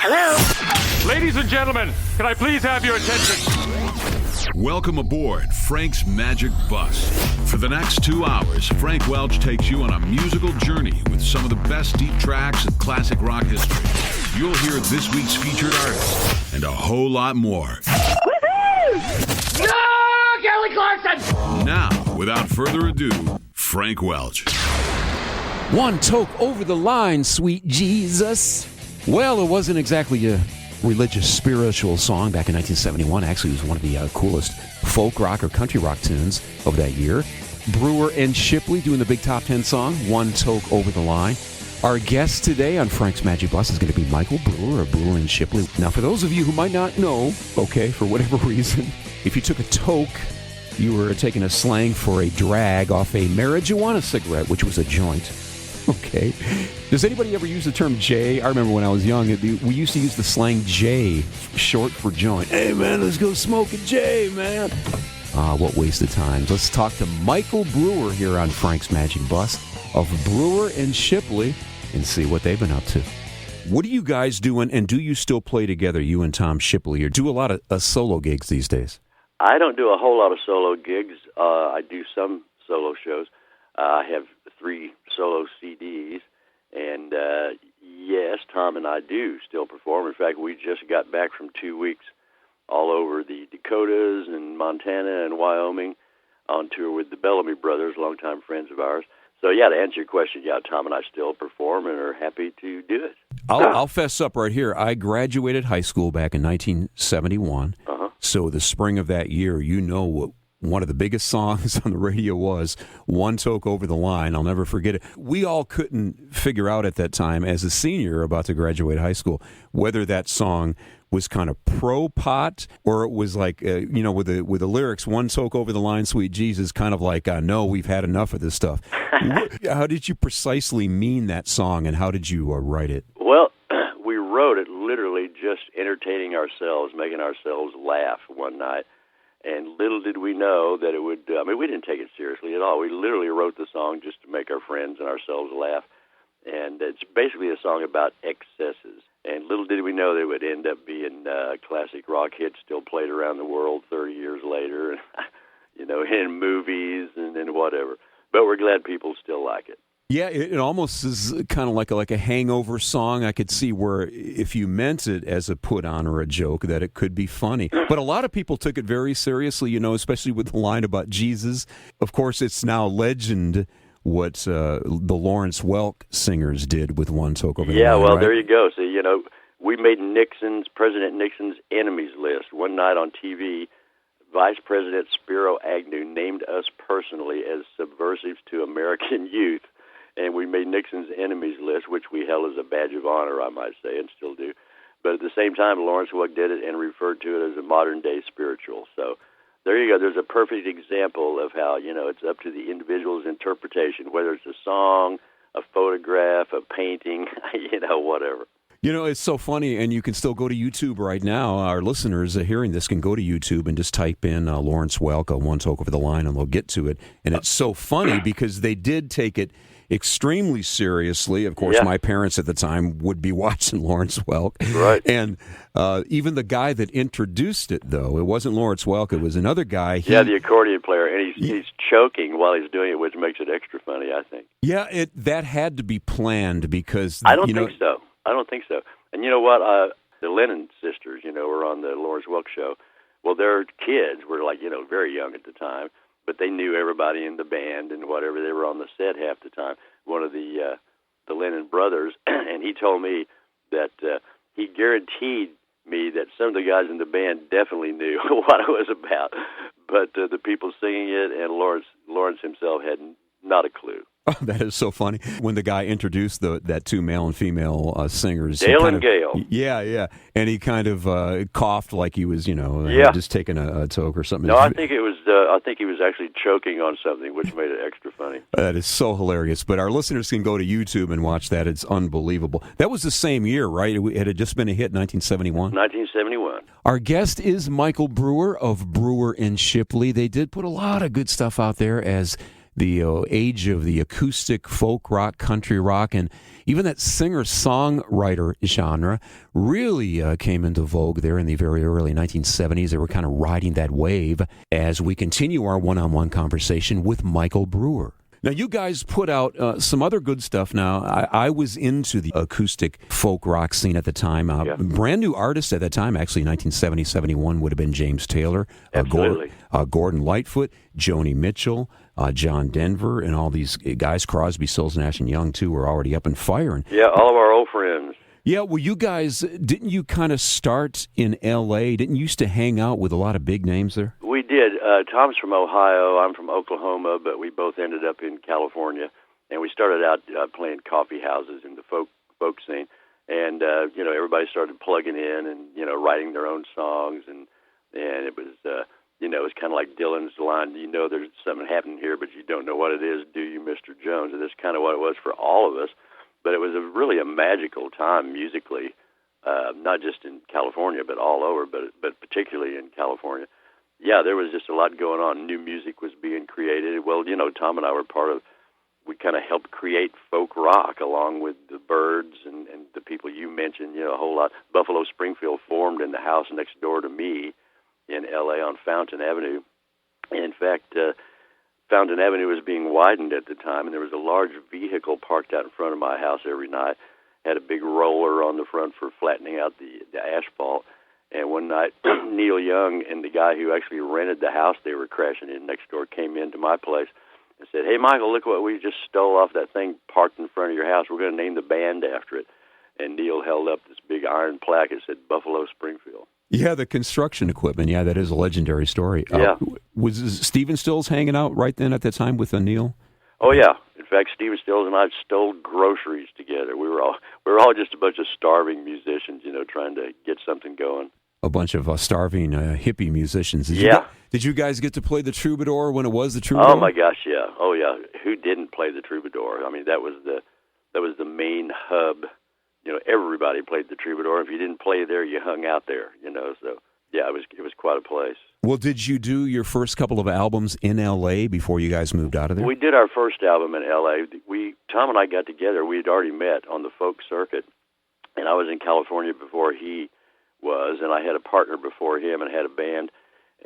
Hello? Ladies and gentlemen, can I please have your attention? Welcome aboard Frank's Magic Bus. For the next 2 hours, Frank Welch takes you on a musical journey with some of the best deep tracks in classic rock history. You'll hear this week's featured artist and a whole lot more. Woohoo! No, Kelly Clarkson! Now, without further ado, Frank Welch. One toke over the line, sweet Jesus. Well, it wasn't exactly a religious, spiritual song back in 1971. Actually, it was one of the coolest folk rock or country rock tunes of that year. Brewer and Shipley doing the big top 10 song, One Toke Over the Line. Our guest today on Frank's Magic Bus is going to be Michael Brewer of Brewer and Shipley. Now, for those of you who might not know, okay, for whatever reason, if you took a toke, you were taking a slang for a drag off a marijuana cigarette, which was a joint. Okay. Does anybody ever use the term J? I remember when I was young, we used to use the slang J, short for joint. Hey, man, let's go smoke a J, man. What waste of time. Let's talk to Michael Brewer here on Frank's Magic Bus of Brewer and Shipley and see what they've been up to. What are you guys doing, and do you still play together, you and Tom Shipley, or do a lot of solo gigs these days? I don't do a whole lot of solo gigs. I do some solo shows. I have 3 solo CDs, and yes, Tom and I do still perform. In fact, we just got back from 2 weeks all over the Dakotas and Montana and Wyoming on tour with the Bellamy Brothers, longtime friends of ours. So, yeah, to answer your question, yeah, Tom and I still perform and are happy to do it. I'll fess up right here. I graduated high school back in 1971. So the spring of that year, you know what one of the biggest songs on the radio was, One Toke Over the Line. I'll never forget it. We all couldn't figure out at that time, as a senior about to graduate high school, whether that song was kind of pro-pot or it was like, with the lyrics, One Toke Over the Line, sweet Jesus, kind of like, no, we've had enough of this stuff. How did you precisely mean that song, and how did you write it? Well, we wrote it literally just entertaining ourselves, making ourselves laugh one night. And little did we know that it would, we didn't take it seriously at all. We literally wrote the song just to make our friends and ourselves laugh. And it's basically a song about excesses. And little did we know that it would end up being a classic rock hit, still played around the world 30 years later, in movies and whatever. But we're glad people still like it. Yeah, it almost is kind of like a hangover song. I could see where if you meant it as a put-on or a joke, that it could be funny. But a lot of people took it very seriously, especially with the line about Jesus. Of course, it's now legend what the Lawrence Welk singers did with One Toke Over the Line. Yeah, well, right? there you go. See, we made President Nixon's enemies list. One night on TV, Vice President Spiro Agnew named us personally as subversives to American youth. And we made Nixon's enemies list, which we held as a badge of honor, I might say, and still do. But at the same time, Lawrence Welk did it and referred to it as a modern-day spiritual. So there you go. There's a perfect example of how, it's up to the individual's interpretation, whether it's a song, a photograph, a painting, whatever. It's so funny, and you can still go to YouTube right now. Our listeners hearing this can go to YouTube and just type in Lawrence Welk, One Toke Over the Line, and they'll get to it. And it's so funny because they did take it extremely seriously. Of course, my parents at the time would be watching Lawrence Welk. Right. And even the guy that introduced it, though, it wasn't Lawrence Welk, it was another guy. The accordion player, and he's choking while he's doing it, which makes it extra funny, I think. Yeah, that had to be planned because... I don't think so. And you know what? The Lennon sisters, were on the Lawrence Welk show. Well, their kids were very young at the time, but they knew everybody in the band and whatever. They were on the set half the time. One of the Lennon brothers, and he told me that he guaranteed me that some of the guys in the band definitely knew what it was about, but the people singing it and Lawrence himself had not a clue. Oh, that is so funny. When the guy introduced that 2 male and female singers. Dale and Gale. Yeah. And he kind of coughed like he was, just taking a toke or something. No, I think he was actually choking on something, which made it extra funny. That is so hilarious. But our listeners can go to YouTube and watch that. It's unbelievable. That was the same year, right? It had just been a hit, 1971? 1971. Our guest is Michael Brewer of Brewer and Shipley. They did put a lot of good stuff out there as the age of the acoustic folk rock, country rock, and even that singer-songwriter genre really came into vogue there in the very early 1970s. They were kind of riding that wave as we continue our one-on-one conversation with Michael Brewer. Now, you guys put out some other good stuff now. I was into the acoustic folk rock scene at the time. Brand new artist at that time, actually, 1970, 71, would have been James Taylor, Gordon Lightfoot, Joni Mitchell, John Denver, and all these guys, Crosby, Stills, Nash and Young, too, were already up and firing. Yeah, all of our old friends. Yeah, well, you guys, didn't you kind of start in L.A.? Didn't you used to hang out with a lot of big names there? We did. Tom's from Ohio. I'm from Oklahoma, but we both ended up in California. And we started out playing coffee houses in the folk scene. And, everybody started plugging in and, writing their own songs. And it was, it was kind of like Dylan's line, there's something happening here, but you don't know what it is, do you, Mr. Jones? And that's kind of what it was for all of us. But it was really a magical time musically, not just in California, but all over, but particularly in California. Yeah, there was just a lot going on. New music was being created. Well, Tom and I were we kind of helped create folk rock along with the Byrds and the people you mentioned, a whole lot. Buffalo Springfield formed in the house next door to me in L.A. on Fountain Avenue. And in fact, Fountain Avenue was being widened at the time, and there was a large vehicle parked out in front of my house every night. Had a big roller on the front for flattening out the asphalt. And one night, Neil Young and the guy who actually rented the house they were crashing in next door came into my place and said, "Hey, Michael, look what we just stole off that thing parked in front of your house. We're going to name the band after it." And Neil held up this big iron plaque that said Buffalo Springfield. Yeah, the construction equipment. Yeah, that is a legendary story. Yeah. Was Stephen Stills hanging out right then at that time with Neil? Oh, yeah. In fact, Stephen Stills and I stole groceries together. We were all just a bunch of starving musicians, trying to get something going. A bunch of starving hippie musicians. Did you guys get to play the Troubadour when it was the Troubadour? Oh my gosh, yeah. Oh yeah. Who didn't play the Troubadour? I mean, that was the main hub. Everybody played the Troubadour. If you didn't play there, you hung out there. So yeah, it was quite a place. Well, did you do your first couple of albums in L.A. before you guys moved out of there? We did our first album in L.A. Tom and I got together. We had already met on the folk circuit, and I was in California before he was, and I had a partner before him and had a band.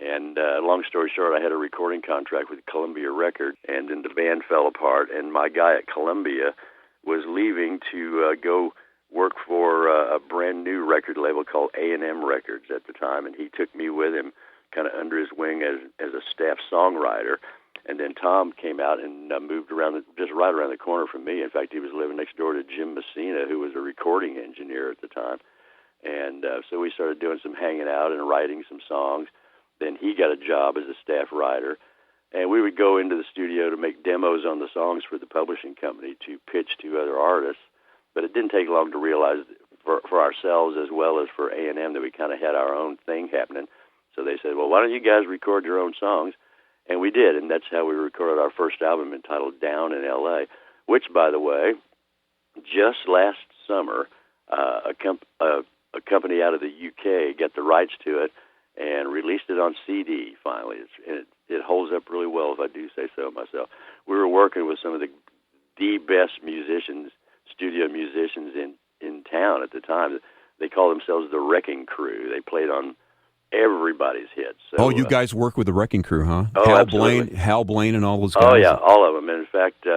And long story short, I had a recording contract with Columbia Records, and then the band fell apart. And my guy at Columbia was leaving to go work for a brand new record label called A&M Records at the time, and he took me with him kind of under his wing as a staff songwriter. And then Tom came out and moved around, just right around the corner from me. In fact, he was living next door to Jim Messina, who was a recording engineer at the time. And so we started doing some hanging out and writing some songs. Then he got a job as a staff writer. And we would go into the studio to make demos on the songs for the publishing company to pitch to other artists. But it didn't take long to realize for ourselves as well as for A&M that we kind of had our own thing happening. So they said, well, why don't you guys record your own songs? And we did, and that's how we recorded our first album entitled Down in L.A., which, by the way, just last summer, a company out of the UK got the rights to it and released it on CD finally. It holds up really well, if I do say so myself. We were working with some of the best musicians, studio musicians in town at the time. They call themselves the Wrecking Crew. They played on everybody's hits. So, you guys work with the Wrecking Crew, huh? Oh, absolutely. Hal Blaine and all those guys? Oh, yeah, all of them. And in fact,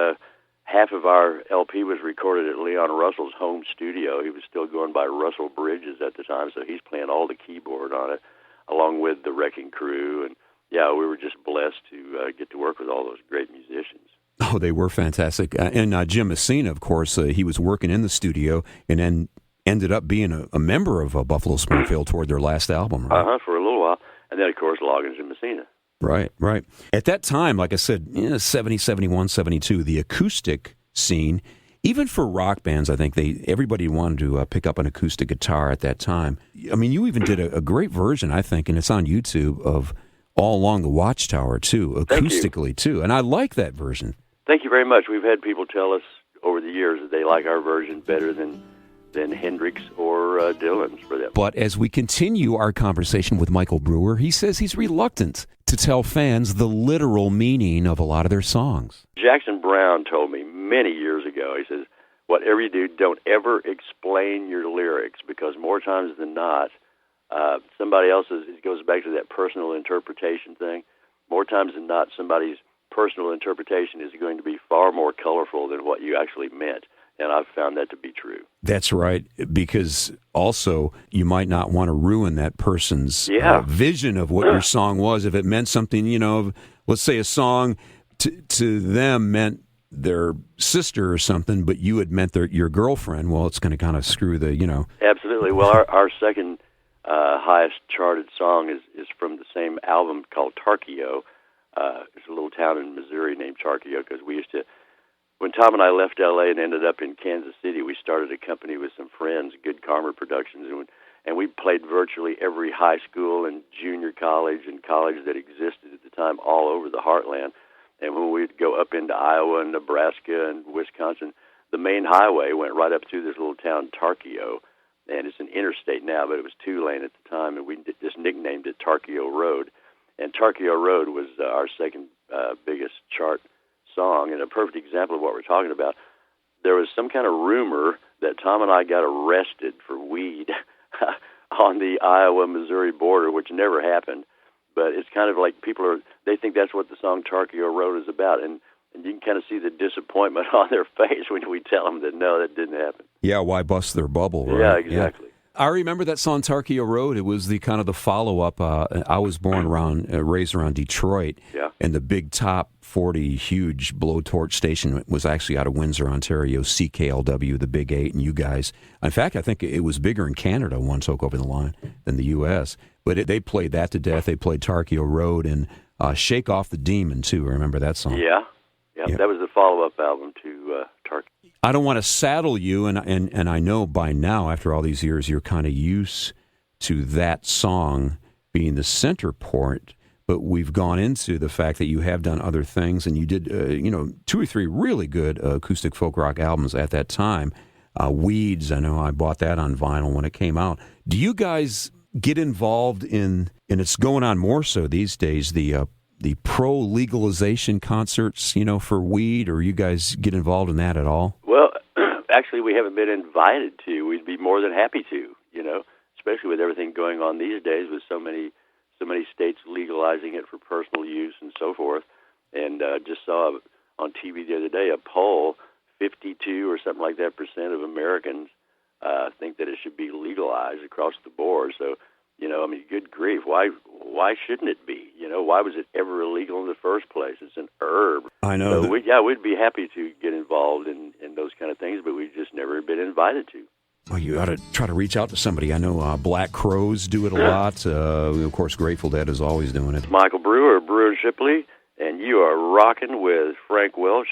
half of our LP was recorded at Leon Russell's home studio. He was still going by Russell Bridges at the time, so he's playing all the keyboard on it, along with the Wrecking Crew. And, yeah, we were just blessed to get to work with all those great musicians. Oh, they were fantastic. And Jim Messina, of course, he was working in the studio and then ended up being a member of Buffalo Springfield toward their last album, right? For a little while. And then, of course, Loggins and Messina. Right. At that time, like I said, 70, 71, 72, the acoustic scene, even for rock bands, I think everybody wanted to pick up an acoustic guitar at that time. I mean, you even did a great version, I think, and it's on YouTube, of All Along the Watchtower, too, acoustically, too. And I like that version. Thank you very much. We've had people tell us over the years that they like our version better than than Hendrix or Dylan's for that. But as we continue our conversation with Michael Brewer, he says he's reluctant to tell fans the literal meaning of a lot of their songs. Jackson Browne told me many years ago, he says, whatever you do, don't ever explain your lyrics, because more times than not, somebody else's, it goes back to that personal interpretation thing. More times than not, somebody's personal interpretation is going to be far more colorful than what you actually meant. And I've found that to be true. That's right, because also you might not want to ruin that person's vision of what your song was. If it meant something, let's say a song to them meant their sister or something, but you had meant your girlfriend, well, it's going to kind of screw the, Absolutely. Well, our second highest charted song is from the same album called Tarkio. It's a little town in Missouri named Tarkio, because we used to, when Tom and I left L.A. and ended up in Kansas City, we started a company with some friends, Good Karma Productions, and we played virtually every high school and junior college and college that existed at the time all over the heartland. And when we'd go up into Iowa and Nebraska and Wisconsin, the main highway went right up through this little town, Tarkio, and it's an interstate now, but it was 2-lane at the time, and we just nicknamed it Tarkio Road. And Tarkio Road was our second biggest chart song, and a perfect example of what we're talking about. There was some kind of rumor that Tom and I got arrested for weed on the Iowa-Missouri border, which never happened. But it's kind of like they think that's what the song Tarkio Road is about, and you can kind of see the disappointment on their face when we tell them that no, that didn't happen. Yeah, why bust their bubble, right? Yeah, exactly. Yeah. I remember that song Tarkio Road. It was the kind of the follow-up. I was raised around Detroit, and the Big Top 40 huge blowtorch station was actually out of Windsor, Ontario, CKLW, the Big 8, and you guys. In fact, I think it was bigger in Canada, one took over the line, than the U.S., but they played that to death. They played Tarkio Road and Shake Off the Demon, too. Remember that song? Yeah. That was the follow-up album to Tarkio. I don't want to saddle you, and I know by now, after all these years, you're kind of used to that song being the center point, but we've gone into the fact that you have done other things, and you did, 2 or 3 really good acoustic folk rock albums at that time. Weeds, I know I bought that on vinyl when it came out. Do you guys get involved in, and it's going on more so these days, the pro-legalization concerts, for weed, or you guys get involved in that at all? Well, actually, we haven't been invited to. We'd be more than happy to, especially with everything going on these days with so many states legalizing it for personal use and so forth. And just saw on TV the other day a poll, 52 or something like that % of Americans think that it should be legalized across the board. So, good grief, why shouldn't it be? Why was it ever illegal in the first place? It's an herb. I know. So we'd be happy to get involved in those kind of things, but we've just never been invited to. Well, you ought to try to reach out to somebody. I know Black Crowes do it a lot. Of course, Grateful Dead is always doing it. Michael Brewer, Brewer and Shipley, and you are rocking with Frank Welch.